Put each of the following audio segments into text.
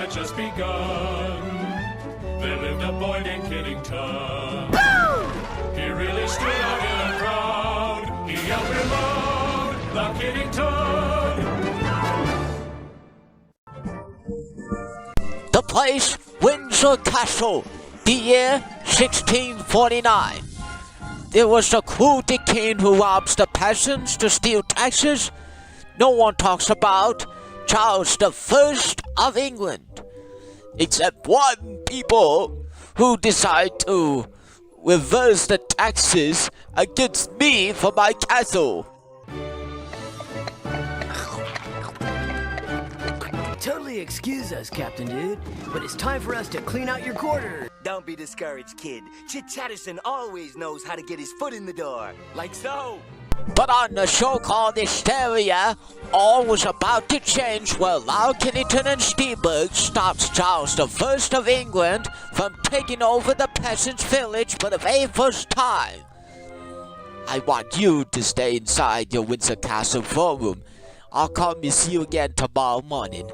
had just begun. There lived a boy named Kiddington. Boom! He really stood out in a crowd. He yelled reload, the Kiddington. The place, Windsor Castle, the year 1649. There was a cruelty king who robs the peasants to steal taxes. No one talks about Charles I of England, except one people who decide to reverse the taxes against me for my castle. Totally excuse us, Captain Dude, but it's time for us to clean out your quarters. Don't be discouraged, kid. Chit Chatterson always knows how to get his foot in the door. Like so. But on the show called Histeria, all was about to change when Lord Kennington and Steelberg stops Charles I of England from taking over the peasants' village for the very first time. I want you to stay inside your Windsor Castle ballroom. I'll come and see you again tomorrow morning.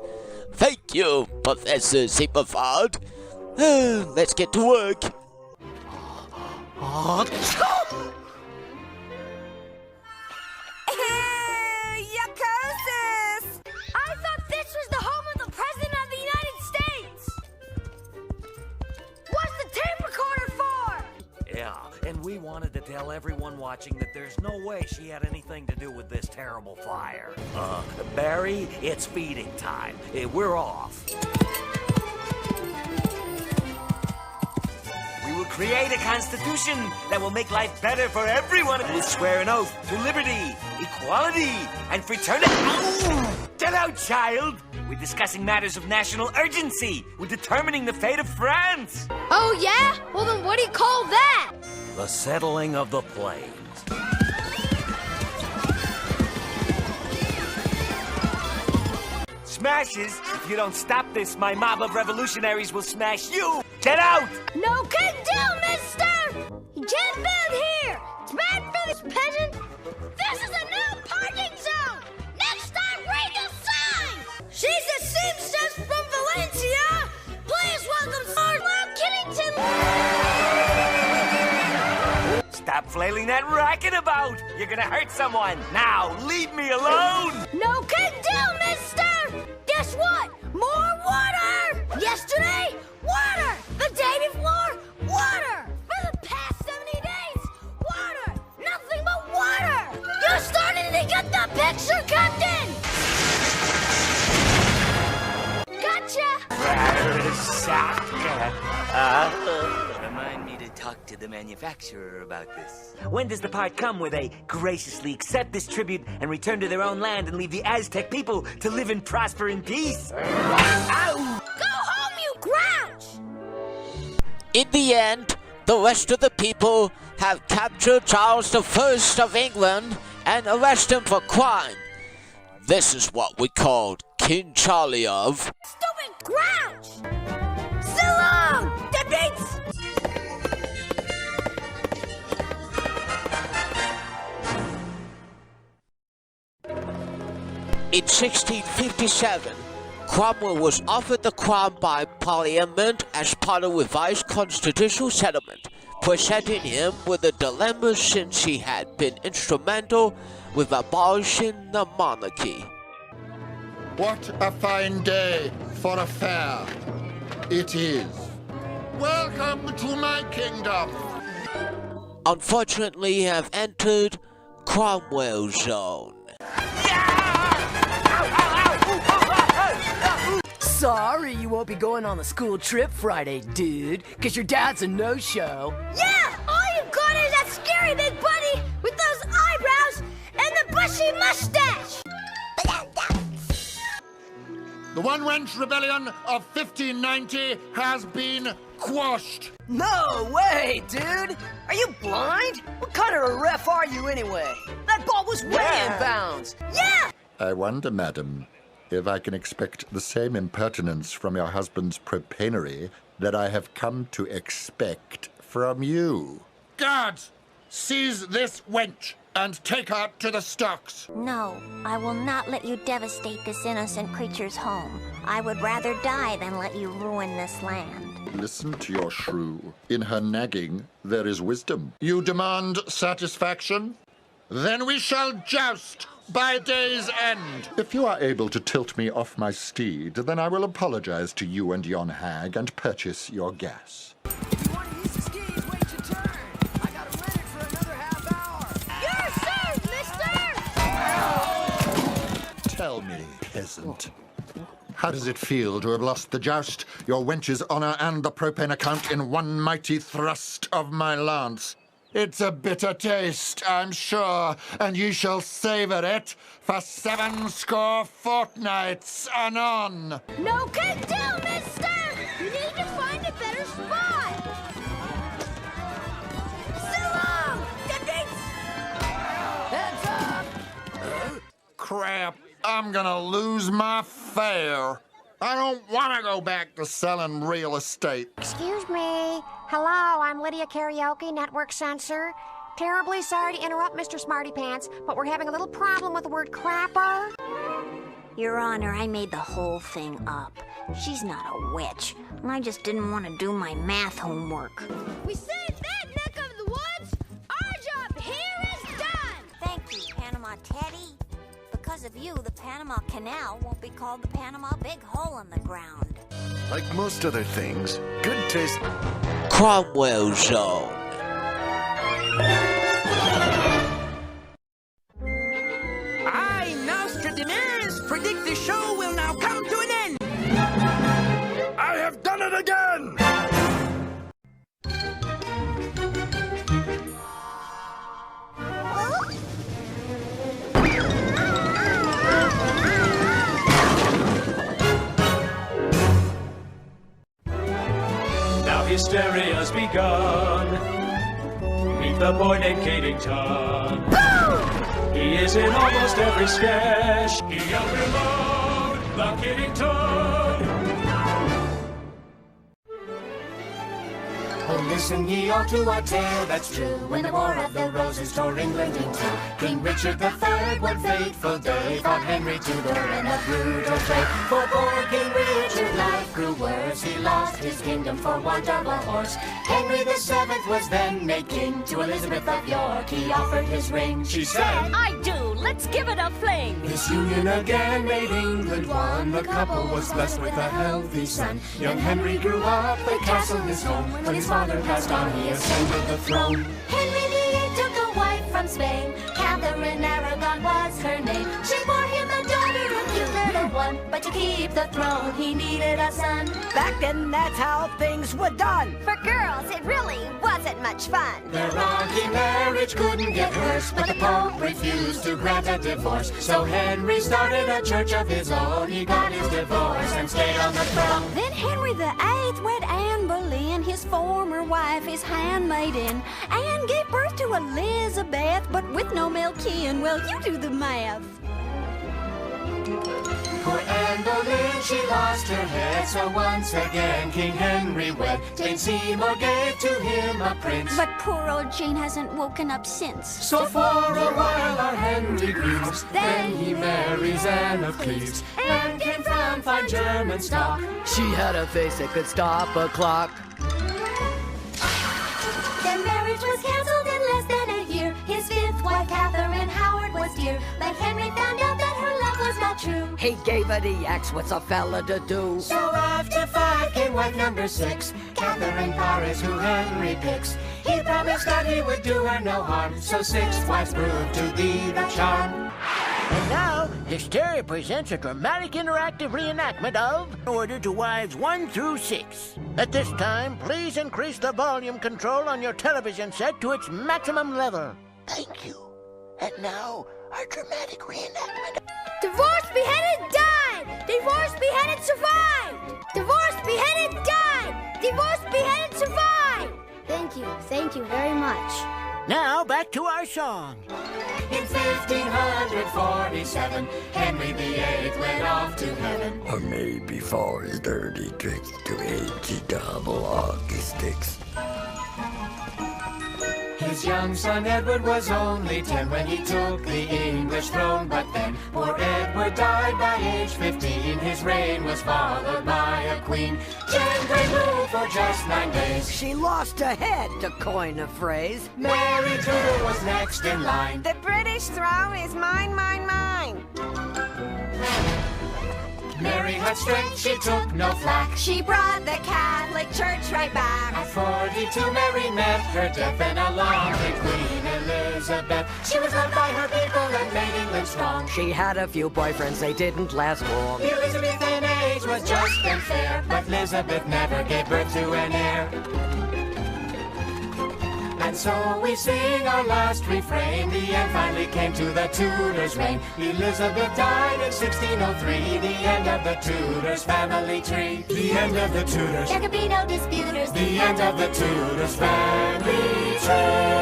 Thank you, Professor Simpleford. Let's get to work. Yakosis! I thought this was the home of the President of the United States! What's the tape recorder for? Yeah, and we wanted to tell everyone watching that there's no way she had anything to do with this terrible fire. Barry, it's feeding time. We're off. We will create a constitution that will make life better for everyone. We'll swear an oath to liberty, equality, and fraternity. Ow! Get out, child! We're discussing matters of national urgency. We're determining the fate of France. Oh, yeah? Well, then what do you call that? The settling of the plains. Smashes! If you don't stop this, my mob of revolutionaries will smash you! Get out! No can do, mister! You can't build here! It's bad for this peasant! This is a no parking zone! Next time, read the sign! She's a seamstress from Valencia! Please welcome Lord Kennington! Stop flailing that racket about! You're gonna hurt someone! Now, leave me alone! No can do, mister! Guess what? More water! Yesterday, water! The day before, water! For the past 70 days, water! Nothing but water! You're starting to get the picture, Captain! Gotcha! Remind me to talk to the manufacturer about this. When does the part come where they graciously accept this tribute and return to their own land and leave the Aztec people to live and prosper in peace? Ow! Go home, you grouch! In the end, the rest of the people have captured Charles I of England and arrested him for crime. This is what we called King Charlie of... Stupid grouch! So long, deadbeats! In 1657, Cromwell was offered the crown by Parliament as part of revised constitutional settlement, presenting him with a dilemma since he had been instrumental with abolishing the monarchy. What a fine day for a fair it is. Welcome to my kingdom. Unfortunately, you have entered Cromwell's zone. Sorry you won't be going on the school trip Friday, dude, because your dad's a no-show. Yeah! All you've got is that scary big buddy with those eyebrows and the bushy mustache! The One Wench Rebellion of 1590 has been quashed. No way, dude! Are you blind? What kind of a ref are you anyway? That ball was way in bounds! Yeah! I wonder, madam, if I can expect the same impertinence from your husband's propanery that I have come to expect from you. Guards, seize this wench and take her to the stocks. No, I will not let you devastate this innocent creature's home. I would rather die than let you ruin this land. Listen to your shrew. In her nagging, there is wisdom. You demand satisfaction? Then we shall joust by day's end. If you are able to tilt me off my steed, then I will apologize to you and yon hag and purchase your gas. If you want to use the skis, wait your turn. I got a rented for another half hour. You're served, mister! Tell me, peasant, how does it feel to have lost the joust, your wench's honor, and the propane account in one mighty thrust of my lance? It's a bitter taste, I'm sure, and ye shall savor it for 70 fortnights anon. No can do, mister! You need to find a better spot! So long! Heads up! Crap, I'm gonna lose my fare. I don't want to go back to selling real estate. Excuse me. Hello, I'm Lydia Karaoke, Network Censor. Terribly sorry to interrupt, Mr. Smarty Pants, but we're having a little problem with the word crapper. Your Honor, I made the whole thing up. She's not a witch. I just didn't want to do my math homework. We saved that neck of the woods! Our job here is done! Thank you, Panama Teddy. Because of you, the Panama Canal won't be called the Panama Big Hole in the Ground. Like most other things, good taste... Cromwell Zone. I, Nostradamus, predict the show will now come to an end. I have done it again! Now hysteria's begun. Meet the boy named Kadington. He is in almost every sketch. He yelled remote, the Kiddington. Oh, listen ye all to our tale that's true. When the War of the Roses tore England in two, King Richard III, one fateful day, fought Henry Tudor in a brutal fray. For poor King Richard, life grew worse. He lost his kingdom for want of a horse. Henry VII was then made king. To Elizabeth of York he offered his ring. She said, I do. Let's give it a fling. this union again made England one. The couple was blessed with a healthy son. Young Henry grew up, the castle his home. When his father passed on, he ascended the throne. Henry VIII took a wife from Spain. Catherine Aragon was her name. She bore him a daughter, a cute little one. But to keep the throne, he needed a son. Back then, that's how things were done. For girls, it really wasn't much fun. Their rocky marriage couldn't get worse, but the Pope refused to grant a divorce. So Henry started a church of his own. He got his divorce and stayed on the throne. Then Henry VIII wed Anne Boleyn, his former wife, his handmaiden. Anne gave birth to Elizabeth, but with no male kin. Well, you do the math. Poor Anne Boleyn, she lost her head. So once again King Henry wed. Jane Seymour gave to him a prince. But poor old Jane hasn't woken up since. So for a while our Henry grieves. Then he marries Anne of Cleves. Anne came from fine German stock. She had a face that could stop a clock. Their marriage was cancelled in less than a year. His fifth wife, Catherine Howard, was dear. But Henry found out that her love was not true. He gave her the axe, what's a fella to do? So after 5 came wife number 6, Catherine Parr is who Henry picks. He promised that he would do her no harm, so 6 wives proved to be the charm. And now, Hysteria presents a dramatic interactive reenactment of Order to Wives 1 through 6. At this time, please increase the volume control on your television set to its maximum level. Thank you. And now, our dramatic reenactment. Divorced, beheaded, died! Divorced, beheaded, survived! Divorced, beheaded, died! Divorced, beheaded, survived! Thank you very much. Now, back to our song. In 1547, Henry VIII went off to heaven. Or maybe for his dirty tricks to 80 double hockey sticks. He His young son Edward was only 10 when he took the English throne. But then poor Edward died by age 15. His reign was followed by a queen. Jane Grey ruled for just 9 days. She lost a head, to coin a phrase. Mary Tudor was next in line. The British throne is mine, mine, mine. Mary had strength, she took no flack. She brought the Catholic Church right back. At 42, Mary met her death, and along came Queen Elizabeth. She was loved by her people and made England strong. She had a few boyfriends, they didn't last long. The Elizabethan age was just and fair, but Elizabeth never gave birth to an heir. And so we sing our last refrain. The end finally came to the Tudors' reign. Elizabeth died in 1603. The end of the Tudors' family tree. The end of the Tudors. There could be no disputers. The end of the Tudors' family tree.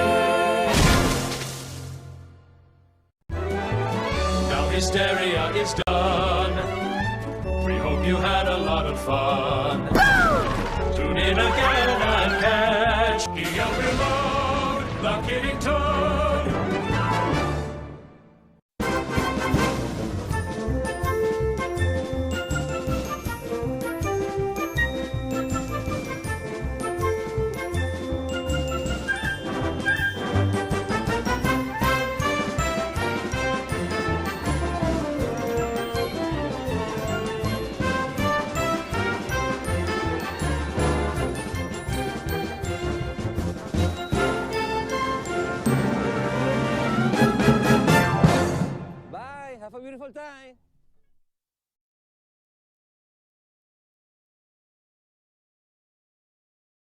Now Hysteria is done. We hope you had a lot of fun. Tune in again and catch the Remote, the Kidding Toad. Bye. Have a beautiful time.